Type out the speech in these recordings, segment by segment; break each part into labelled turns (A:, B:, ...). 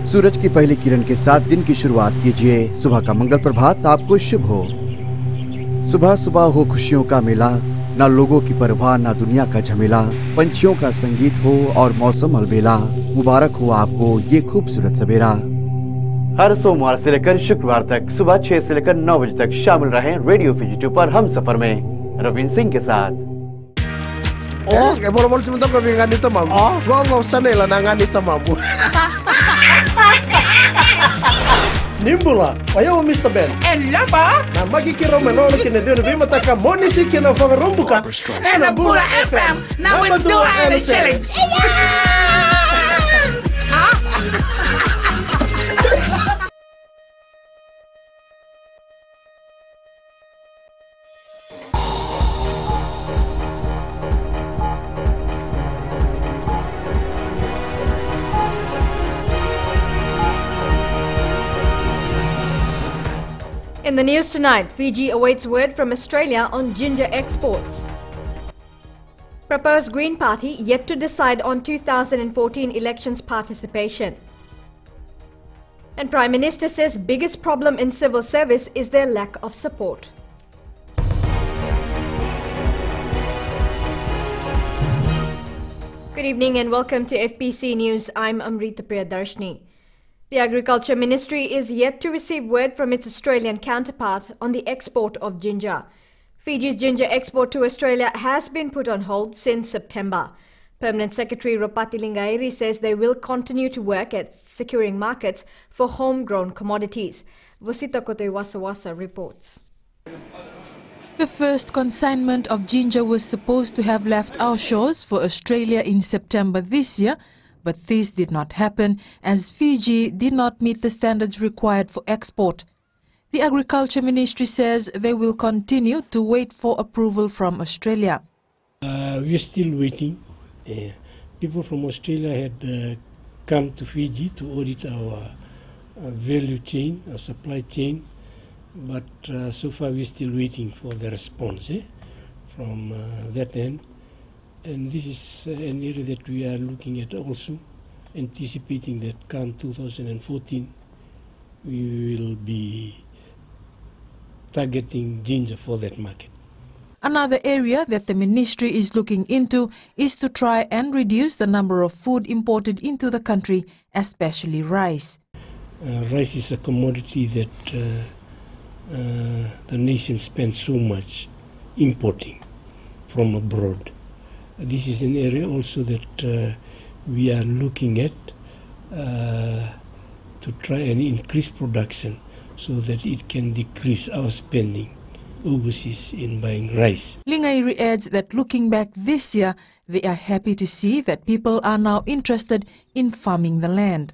A: सूरज की पहली किरण के साथ दिन की शुरुआत कीजिए। सुबह का मंगल प्रभात आपको शुभ हो। सुबह सुबह हो खुशियों का मेला, ना लोगों की परवाह ना दुनिया का झमेला। पंछियों का संगीत हो और मौसम अलबेला। मुबारक हो आपको ये खूबसूरत सवेरा। हर सोमवार से लेकर शुक्रवार तक सुबह 6 से लेकर 9 बजे तक शामिल रहें रेडियो FBCTV पर हम सफर में रविंद्र सिंह के साथ।
B: Oh, kayak bol-bol cuma tahu kebingungan itu mampu. Gua nggak usah nih lanangan itu mampu. Nimbula, ayo Mr. Ben.
C: Lapa?
B: Na magkikiro menol kinedero di mata ka moni chicken of rumbuka.
C: Bula FM. Number 2 and selling.
D: In the news tonight, Fiji awaits word from Australia on ginger exports. Proposed Green Party yet to decide on 2014 elections participation. And Prime Minister says biggest problem in civil service is their lack of support. Good evening and welcome to FBC News. I'm Amrita Priyadarshini. The Agriculture Ministry is yet to receive word from its Australian counterpart on the export of ginger. Fiji's ginger export to Australia has been put on hold since September. Permanent Secretary Ropati Lingairi says they will continue to work at securing markets for homegrown commodities. Vosita Kote Wasawasa reports.
E: The first consignment of ginger was supposed to have left our shores for Australia in September this year, but this did not happen as Fiji did not meet the standards required for export. The Agriculture Ministry says they will continue to wait for approval from Australia.
F: We're still waiting. People from Australia had come to Fiji to audit our value chain, our supply chain, but so far we're still waiting for the response from that end. And this is an area that we are looking at also, anticipating that come 2014 we will be targeting ginger for that market.
E: Another area that the ministry is looking into is to try and reduce the number of food imported into the country, especially rice.
F: Rice is a commodity that the nation spends so much importing from abroad. This is an area also that we are looking at to try and increase production so that it can decrease our spending overseas in buying rice.
E: Lingairi adds that looking back this year, they are happy to see that people are now interested in farming the land.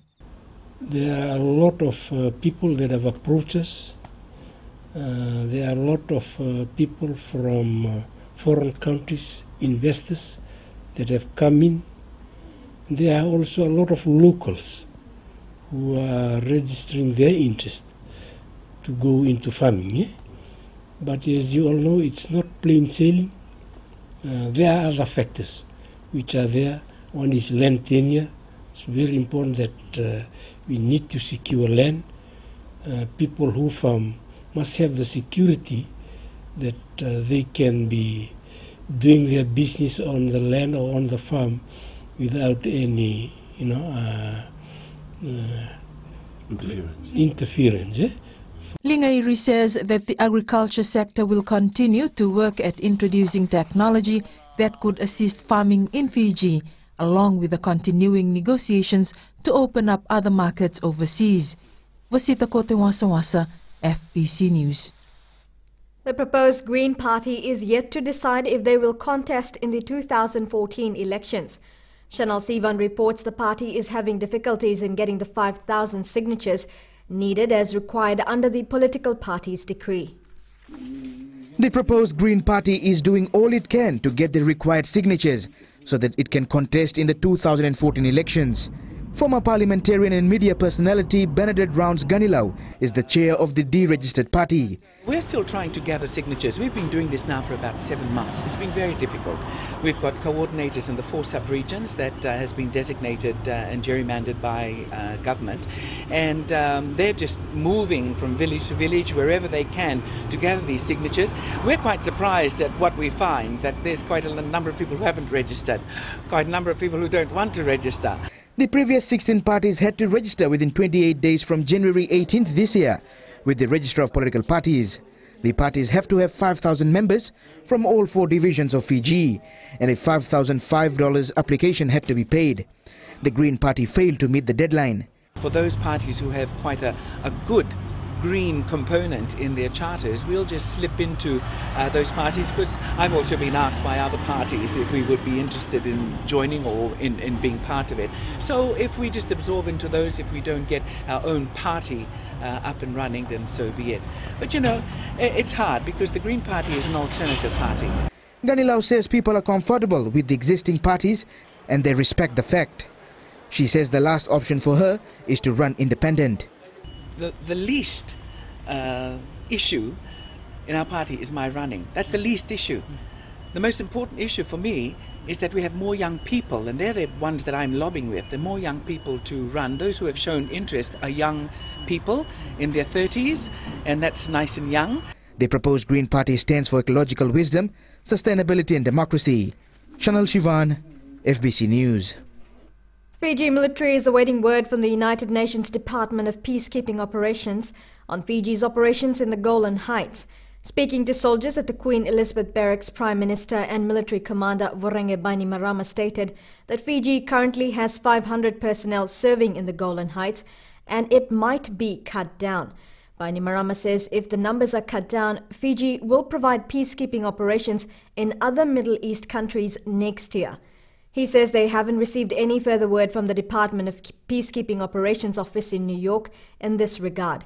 F: There are a lot of people that have approached us. There are a lot of people from foreign countries, investors that have come in. There are also a lot of locals who are registering their interest to go into farming. But as you all know, it's not plain sailing. There are other factors which are there. One is land tenure. It's very important that we need to secure land. People who farm must have the security that they can be doing their business on the land or on the farm without any, interference.
E: Lingairi says that the agriculture sector will continue to work at introducing technology that could assist farming in Fiji, along with the continuing negotiations to open up other markets overseas. Vasita Kote Wasawasa, FBC News.
D: The proposed Green Party is yet to decide if they will contest in the 2014 elections. Chanel Sivan reports the party is having difficulties in getting the 5,000 signatures needed as required under the political party's decree.
G: The proposed Green Party is doing all it can to get the required signatures so that it can contest in the 2014 elections. Former parliamentarian and media personality Benedict Rounds Ganilau is the chair of the deregistered party.
H: We're still trying to gather signatures. We've been doing this now for about 7 months. It's been very difficult. We've got coordinators in the 4 sub-regions that has been designated and gerrymandered by government. And they're just moving from village to village, wherever they can, to gather these signatures. We're quite surprised at what we find, that there's quite a number of people who haven't registered, quite a number of people who don't want to register.
G: The previous 16 parties had to register within 28 days from January 18th this year with the Register of Political Parties. The parties have to have 5,000 members from all 4 divisions of Fiji, and a $5,005 application had to be paid. The Green Party failed to meet the deadline.
H: For those parties who have quite a good green component in their charters, we'll just slip into those parties, because I've also been asked by other parties if we would be interested in joining or in being part of it. So if we just absorb into those, if we don't get our own party up and running, then so be it. But you know, it's hard because the Green Party is an alternative party.
G: Ganilau says people are comfortable with the existing parties and they respect the fact. She says the last option for her is to run independent.
H: The least issue in our party is my running. That's the least issue. The most important issue for me is that we have more young people, and they're the ones that I'm lobbying with. The more young people to run. Those who have shown interest are young people in their 30s, and that's nice and young.
G: The proposed Green Party stands for ecological wisdom, sustainability and democracy. Chanel Shivan, FBC News.
D: Fiji military is awaiting word from the United Nations Department of Peacekeeping Operations on Fiji's operations in the Golan Heights. Speaking to soldiers at the Queen Elizabeth Barracks, Prime Minister and Military Commander Vorenge Bainimarama stated that Fiji currently has 500 personnel serving in the Golan Heights and it might be cut down. Bainimarama says if the numbers are cut down, Fiji will provide peacekeeping operations in other Middle East countries next year. He says they haven't received any further word from the Department of Peacekeeping Operations Office in New York in this regard.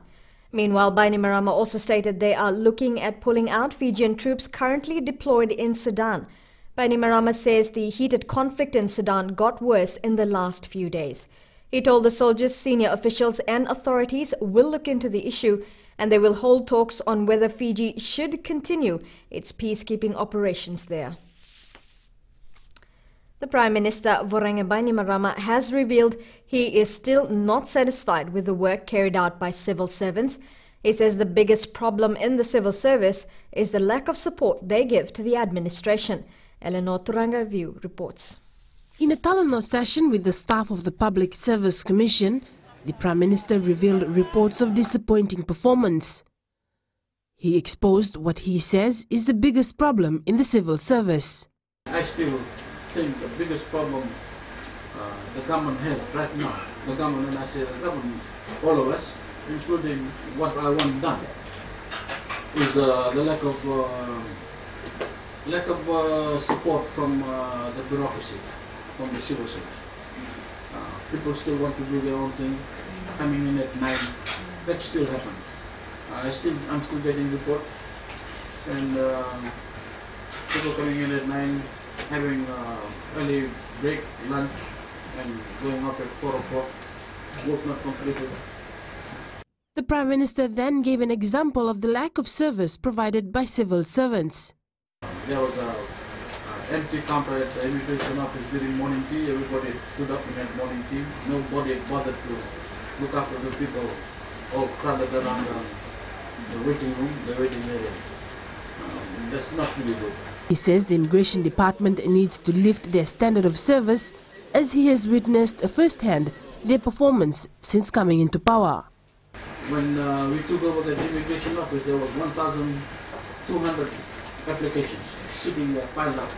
D: Meanwhile, Bainimarama also stated they are looking at pulling out Fijian troops currently deployed in Sudan. Bainimarama says the heated conflict in Sudan got worse in the last few days. He told the soldiers senior officials and authorities will look into the issue and they will hold talks on whether Fiji should continue its peacekeeping operations there. The Prime Minister Vorenge Bainimarama has revealed he is still not satisfied with the work carried out by civil servants. He says the biggest problem in the civil service is the lack of support they give to the administration. Eleanor Turanga reports.
I: In a Talanoa session with the staff of the Public Service Commission, the Prime Minister revealed reports of disappointing performance. He exposed what he says is the biggest problem in the civil service.
J: I still think the biggest problem the government has right now, the government, and I say the government, all of us, including what I want done, is the lack of support from the bureaucracy, from the civil service. People still want to do their own thing, coming in at 9. That still happens. I'm still getting reports, and people coming in at 9, having early break, lunch, and going up at 4 o'clock, work not completed.
I: The Prime Minister then gave an example of the lack of service provided by civil servants.
J: There was an empty counter at the immigration office during morning tea. Everybody stood up and had morning tea. Nobody bothered to look after the people all crowded around the waiting room, the waiting area. That's not really good.
I: He says the Immigration Department needs to lift their standard of service as he has witnessed firsthand their performance since coming into power.
J: When we took over the immigration office, there was 1,200 applications sitting there piled up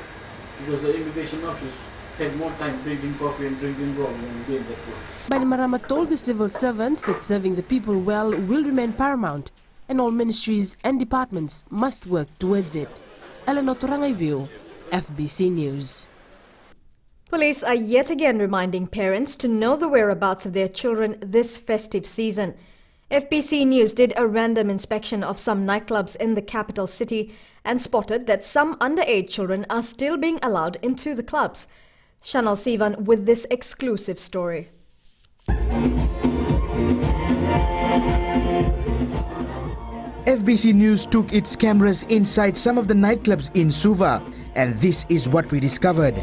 J: because the immigration office had more time drinking coffee and drinking rum than doing that work.
I: Bainimarama told the civil servants that serving the people well will remain paramount and all ministries and departments must work towards it. Eleanor Turanga, FBC News.
D: Police are yet again reminding parents to know the whereabouts of their children this festive season. FBC News did a random inspection of some nightclubs in the capital city and spotted that some underage children are still being allowed into the clubs. Chanel Sivan with this exclusive story.
G: FBC News took its cameras inside some of the nightclubs in Suva, and this is what we discovered.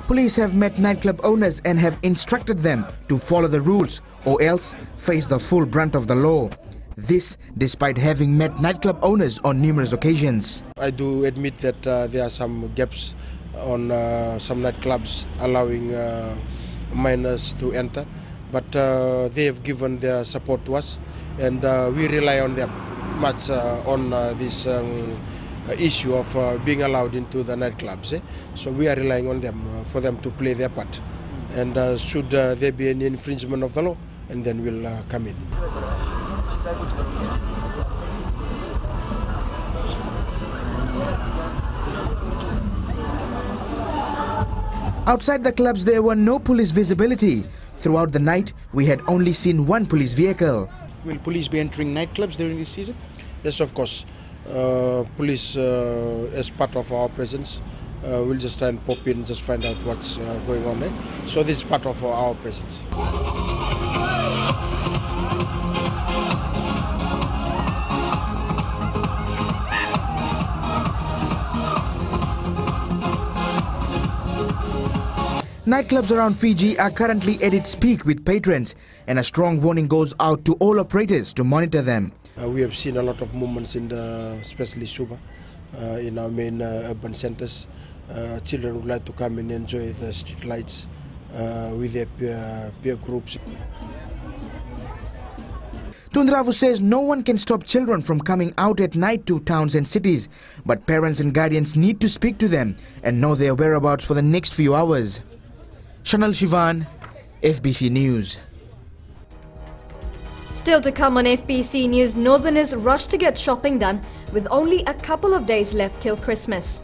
G: Police have met nightclub owners and have instructed them to follow the rules or else face the full brunt of the law. This despite having met nightclub owners on numerous occasions.
K: I do admit that there are some gaps on some nightclubs allowing minors to enter, but they have given their support to us, and we rely on them much on this issue of being allowed into the nightclubs. So we are relying on them for them to play their part, and should there be any infringement of the law, and then we'll come in.
G: Outside the clubs there were no police visibility. Throughout the night we had only seen one police vehicle.
K: Will police be entering nightclubs during this season? Yes, of course. Police, as part of our presence, we'll just try and pop in, just find out what's going on there. So this is part of our presence.
G: Nightclubs around Fiji are currently at its peak with patrons, and a strong warning goes out to all operators to monitor them.
K: We have seen a lot of movements in especially Suva, in our main urban centers. Children would like to come and enjoy the street lights with their peer groups.
G: Tundravu says no one can stop children from coming out at night to towns and cities, but parents and guardians need to speak to them and know their whereabouts for the next few hours. Chanel Shivan, FBC News.
D: Still to come on FBC News, Northerners rush to get shopping done with only a couple of days left till Christmas.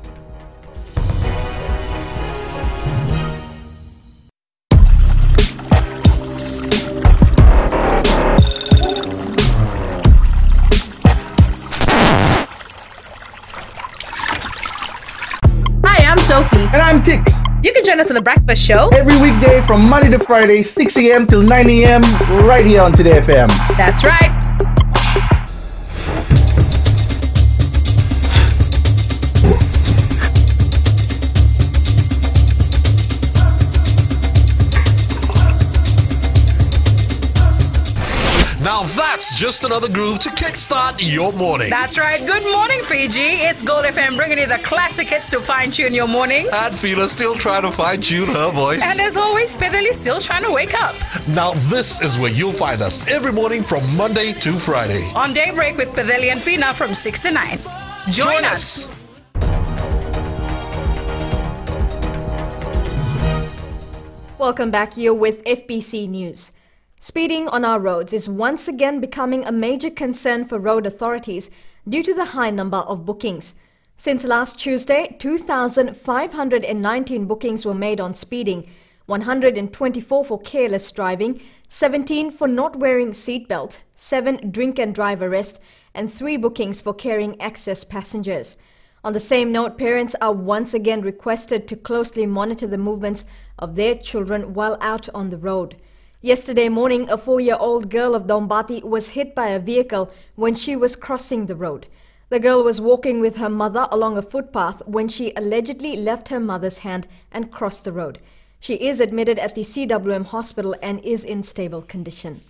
C: Hi, I'm Sophie.
L: And I'm Tix.
C: You can join us on The Breakfast Show
L: every weekday from Monday to Friday, 6 a.m. till 9 a.m. right here on Today FM.
C: That's right.
M: Now that's just another groove to kickstart your morning.
C: That's right. Good morning, Fiji. It's Gold FM bringing you the classic hits to fine-tune your morning.
M: And Fila still trying to fine-tune her voice.
C: And as always, Pedali still trying to wake up.
M: Now this is where you'll find us every morning from Monday to Friday.
C: On Daybreak with Pedali and Fina from 6 to 9. Join us.
D: Welcome back. You're with FBC News. Speeding on our roads is once again becoming a major concern for road authorities due to the high number of bookings. Since last Tuesday, 2,519 bookings were made on speeding, 124 for careless driving, 17 for not wearing seatbelt, 7 drink and drive arrest, and 3 bookings for carrying excess passengers. On the same note, parents are once again requested to closely monitor the movements of their children while out on the road. Yesterday morning, a 4-year-old girl of Dombati was hit by a vehicle when she was crossing the road. The girl was walking with her mother along a footpath when she allegedly left her mother's hand and crossed the road. She is admitted at the CWM hospital and is in stable condition.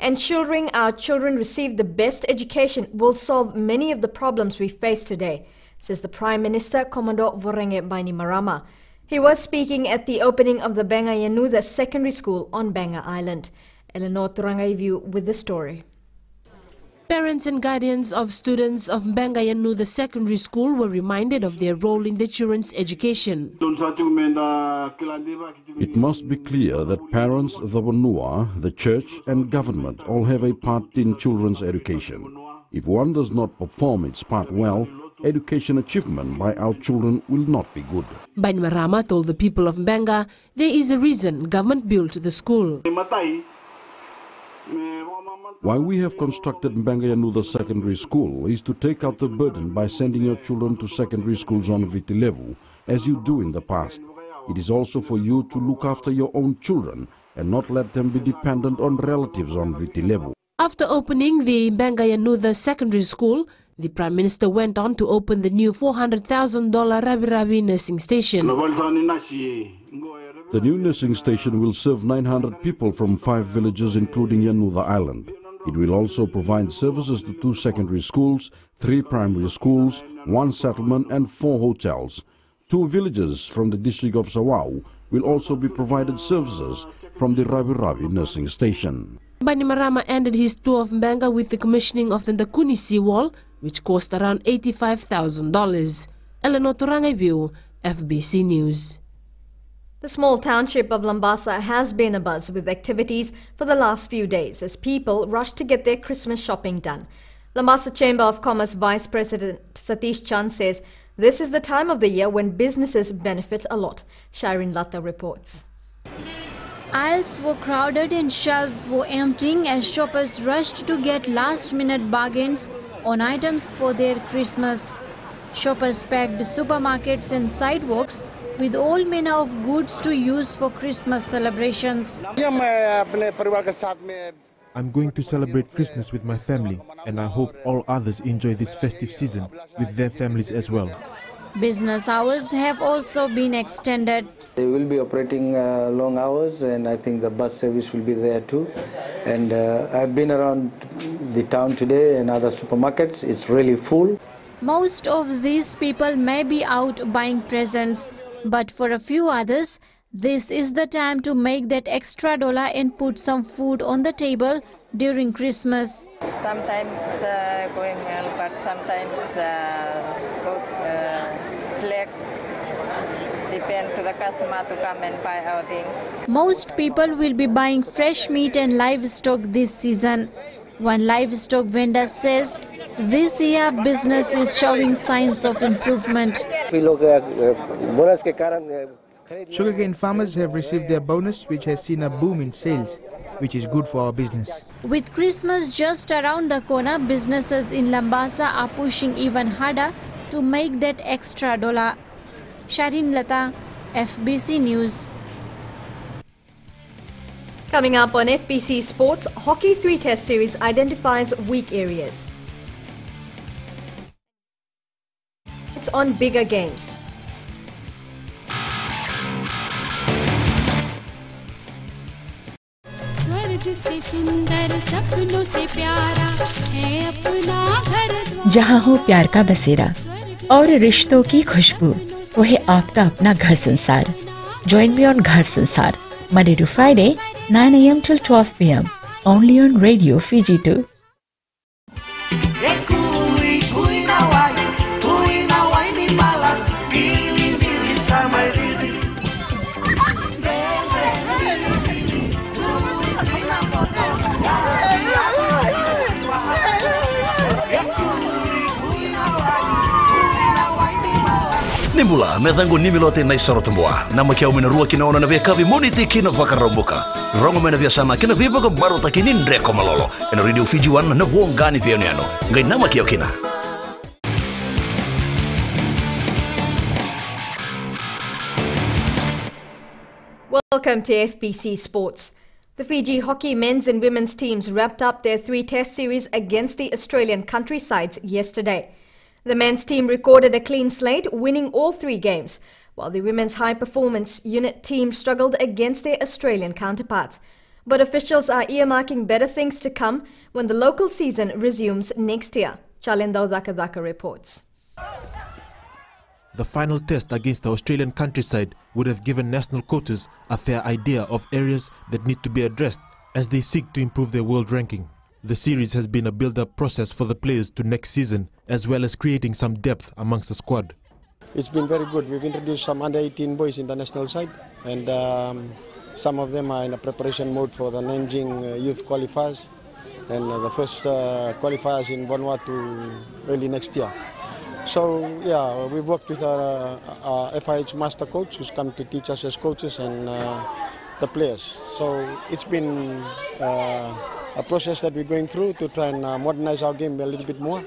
D: Ensuring our children receive the best education will solve many of the problems we face today, says the Prime Minister, Commodore Vorenge Bainimarama. He was speaking at the opening of the Bangayanuda Secondary School on Banga Island. Eleanor Turangaivu with the story.
I: Parents and guardians of students of Bangayanuda Secondary School were reminded of their role in the children's education.
N: It must be clear that parents, the Vanua, the church and government all have a part in children's education. If one does not perform its part well, education achievement by our children will not be good.
I: Bainimarama told the people of Banga there is a reason government built the school.
N: Why we have constructed Mbangayanuda Secondary School is to take out the burden by sending your children to secondary schools on Viti level, as you do in the past. It is also for you to look after your own children and not let them be dependent on relatives on Viti level.
I: After opening the Mbangayanuda Secondary School, the Prime Minister went on to open the new $400,000 Rabi Rabi nursing station.
N: The new nursing station will serve 900 people from 5 villages including Yanuda Island. It will also provide services to 2 secondary schools, 3 primary schools, 1 settlement and 4 hotels. 2 villages from the district of Sawau will also be provided services from the Rabi Rabi nursing station.
I: Banimarama ended his tour of Mbanga with the commissioning of the Ndakuni seawall, which cost around $85,000. Eleanor Turangaviu, FBC News.
D: The small township of Lambasa has been abuzz with activities for the last few days as people rush to get their Christmas shopping done. Lambasa Chamber of Commerce Vice President Satish Chand says this is the time of the year when businesses benefit a lot. Shireen Latta reports.
O: Aisles were crowded and shelves were emptying as shoppers rushed to get last-minute bargains on items for their Christmas. Shoppers packed supermarkets and sidewalks with all manner of goods to use for Christmas celebrations.
P: I'm going to celebrate Christmas with my family, and I hope all others enjoy this festive season with their families as well.
O: Business hours have also been extended.
Q: They will be operating long hours, and I think the bus service will be there too. And I've been around the town today and other supermarkets. It's really full.
O: Most of these people may be out buying presents, but for a few others, this is the time to make that extra dollar and put some food on the table during Christmas.
R: Sometimes going well, but sometimes goes slack. Depend to the customer to come and buy our things.
O: Most people will be buying fresh meat and livestock this season. One livestock vendor says this year business is showing signs of improvement.
G: Sugarcane farmers have received their bonus, which has seen a boom in sales, which is good for our business.
O: With Christmas just around the corner, businesses in Lambasa are pushing even harder to make that extra dollar. Shireen Latta, FBC News.
D: Coming up on FBC Sports, Hockey 3 Test Series identifies weak areas. It's on bigger games.
S: जहाँ हो प्यार का बसेरा और रिश्तों की खुशबू, वो है आपका अपना घर संसार. Join me on घर संसार, Monday to Friday, 9 a.m. till 12 p.m. only on Radio Fiji 2.
M: Nimbula medangu nimilote na isoro tambua nama kia uminarua kinaona na veka vimoniti kina wakarambuka rongo mena vya sana kina vipa ka barota kinindre komalolo ena Radio Fiji 1 na wongani pioniano ngai nama kia kina.
D: Welcome to FBC Sports. The Fiji hockey men's and women's teams wrapped up their 3-test series against the Australian countrysides yesterday. The men's team recorded a clean slate, winning all 3 games, while the women's high-performance unit team struggled against their Australian counterparts. But officials are earmarking better things to come when the local season resumes next year. Chalendo Dakadaka reports.
P: The final test against the Australian countryside would have given national coaches a fair idea of areas that need to be addressed as they seek to improve their world ranking. The series has been a build-up process for the players to next season, as well as creating some depth amongst the squad.
K: It's been very good. We've introduced some under-18 boys in the national side, and some of them are in a preparation mode for the Nanjing youth qualifiers, and the first qualifiers in Vanuatu early next year. So yeah, we've worked with our FIH master coach who's come to teach us as coaches and the players. So it's been process that we're going through to try and modernize our game a little bit more.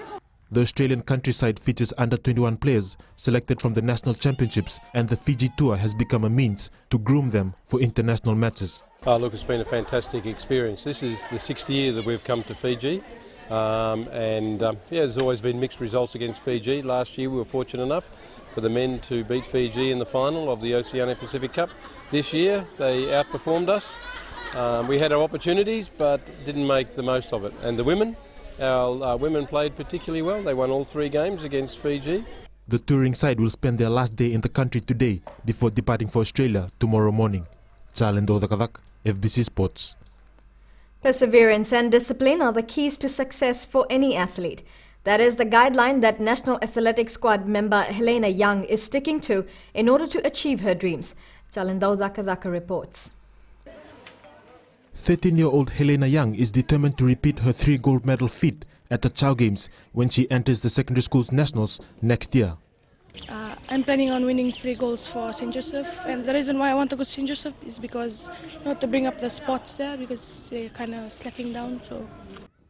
P: The Australian countryside features under-21 players selected from the national championships, and the Fiji tour has become a means to groom them for international matches.
T: Look, it's been a fantastic experience. This is the 6th year that we've come to Fiji, yeah, there's always been mixed results against Fiji. Last year we were fortunate enough for the men to beat Fiji in the final of the Oceania Pacific Cup. This year they outperformed us. We had our opportunities but didn't make the most of it. And the women, our women played particularly well. They won all 3 games against Fiji.
P: The touring side will spend their last day in the country today before departing for Australia tomorrow morning. Chalendo Dakadak, FBC Sports.
D: Perseverance and discipline are the keys to success for any athlete. That is the guideline that National Athletics Squad member Helena Young is sticking to in order to achieve her dreams. Chalendo Dakadak reports.
P: 13-year-old Helena Young is determined to repeat her 3 gold medal feat at the Chow Games when she enters the secondary school's nationals next year.
U: I'm planning on winning 3 goals for St. Joseph, and the reason why I want to go to St. Joseph is because to bring up the sports there, because they're kind of slacking down. So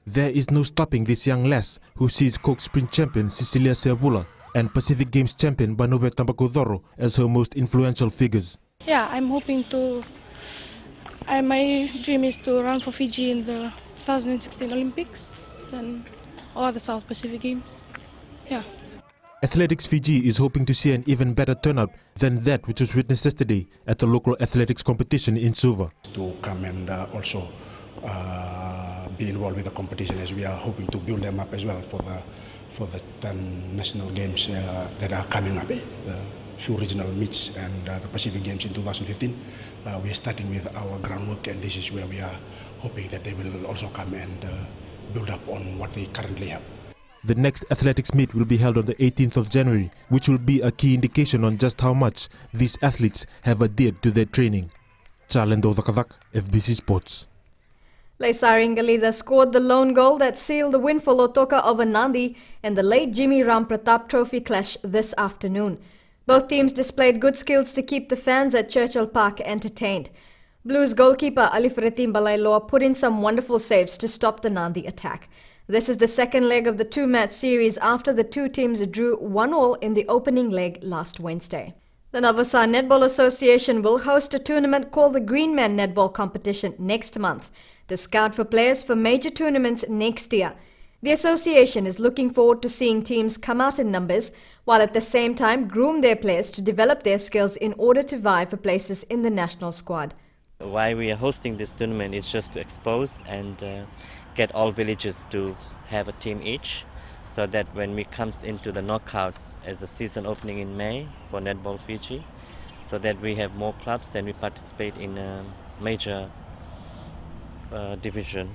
P: there is no stopping this young lass who sees Coke Sprint champion Cecilia Seabula and Pacific Games champion Banobe Tambakodoro as her most influential figures.
U: Yeah, I'm hoping to. My dream is to run for Fiji in the 2016 Olympics and all the South Pacific Games. Yeah.
P: Athletics Fiji is hoping to see an even better turnout than that which was witnessed yesterday at the local athletics competition in Suva.
V: To come and also be involved with the competition, as we are hoping to build them up as well for the 10 national games that are coming up. The few regional meets and the Pacific Games in 2015. We are starting with our groundwork, and this is where we are hoping that they will also come and build up on what they currently have.
P: The next athletics meet will be held on the 18th of January, which will be a key indication on just how much these athletes have adhered to their training. Chalendo Dakadak, FBC Sports.
D: Laisaring Galida scored the lone goal that sealed the win for Lautoka over Nandi in the late Jimmy Ram Pratap Trophy clash this afternoon. Both teams displayed good skills to keep the fans at Churchill Park entertained. Blues goalkeeper Alifretim Balailoa put in some wonderful saves to stop the Nandi attack. This is the second leg of the 2-match series after the 2 teams drew 1-1 in the opening leg last Wednesday. The Navasa Netball Association will host a tournament called the Green Man Netball Competition next month to scout for players for major tournaments next year. The association is looking forward to seeing teams come out in numbers, while at the same time groom their players to develop their skills in order to vie for places in the national squad.
W: Why we are hosting this tournament is just to expose and get all villages to have a team each, so that when we comes into the knockout as the season opening in May for Netball Fiji, so that we have more clubs and we participate in a major division.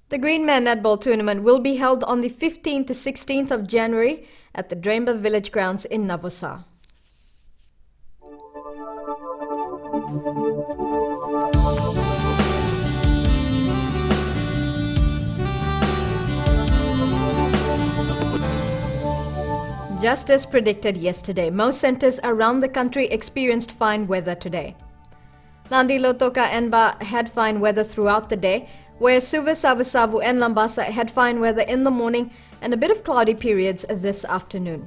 D: The Green Man Netball Tournament will be held on the 15th to 16th of January at the Draimba Village Grounds in Navasa. Just as predicted yesterday, most centres around the country experienced fine weather today. Nandi, Lautoka and Ba had fine weather throughout the day, where Suva, Savusavu and Lambasa had fine weather in the morning and a bit of cloudy periods this afternoon.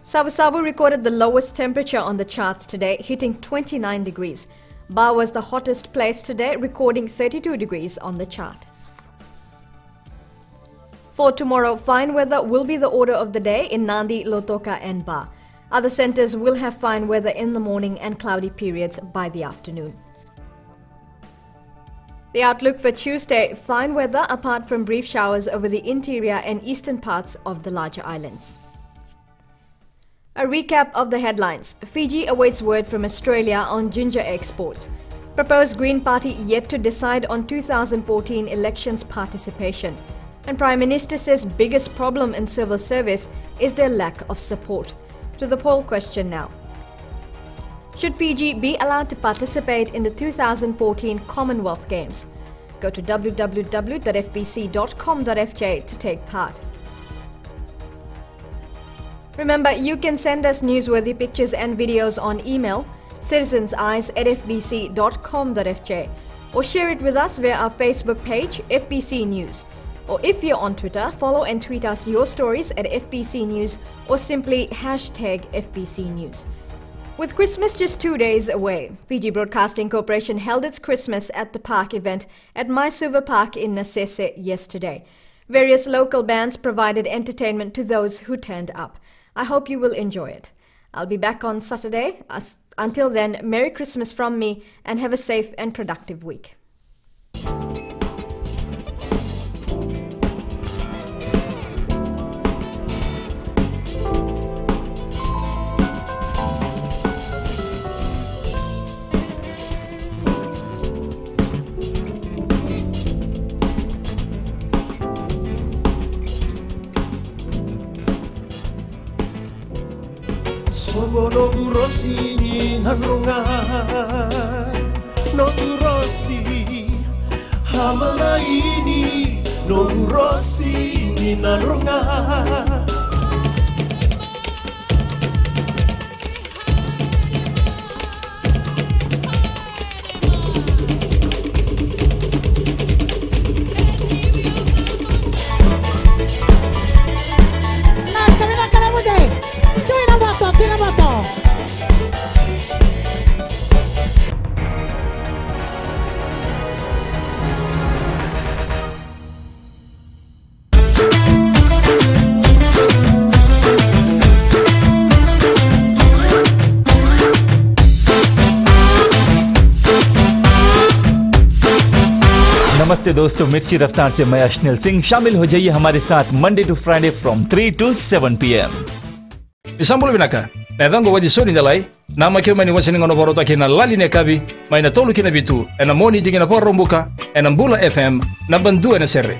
D: Savusavu recorded the lowest temperature on the charts today, hitting 29 degrees. Ba was the hottest place today, recording 32 degrees on the chart. For tomorrow, fine weather will be the order of the day in Nandi, Lautoka and Ba. Other centres will have fine weather in the morning and cloudy periods by the afternoon. The outlook for Tuesday, fine weather apart from brief showers over the interior and eastern parts of the larger islands. A recap of the headlines. Fiji awaits word from Australia on ginger exports. Proposed Green Party yet to decide on 2014 elections participation. And Prime Minister says biggest problem in civil service is their lack of support. To the poll question now. Should Fiji be allowed to participate in the 2014 Commonwealth Games? Go to www.fbc.com.fj to take part. Remember, you can send us newsworthy pictures and videos on email citizenseyes@fbc.com.fj or share it with us via our Facebook page, FBC News. Or if you're on Twitter, follow and tweet us your stories at FBC News or simply #FBC News. With Christmas just 2 days away, Fiji Broadcasting Corporation held its Christmas at the Park event at Maisuva Park in Nasese yesterday. Various local bands provided entertainment to those who turned up. I hope you will enjoy it. I'll be back on Saturday. Until then, Merry Christmas from me and have a safe and productive week.
A: No Rossi nanunga no Rossi hamala ini no Rossi nanunga
B: नमस्ते दोस्तों, मिर्ची रफ्तार से मैं अश्निल सिंह। शामिल हो जाइए हमारे साथ Monday to Friday from 3 to 7 PM.
F: Isambul binaka. Nadango wadi soni dalai. Nama kyo mani wasini ngono borota kina lali ne kabi. Mai na tolu kina bitu. Ena moni digina porombuka. Ena mbula FM. Na bandu ena serre.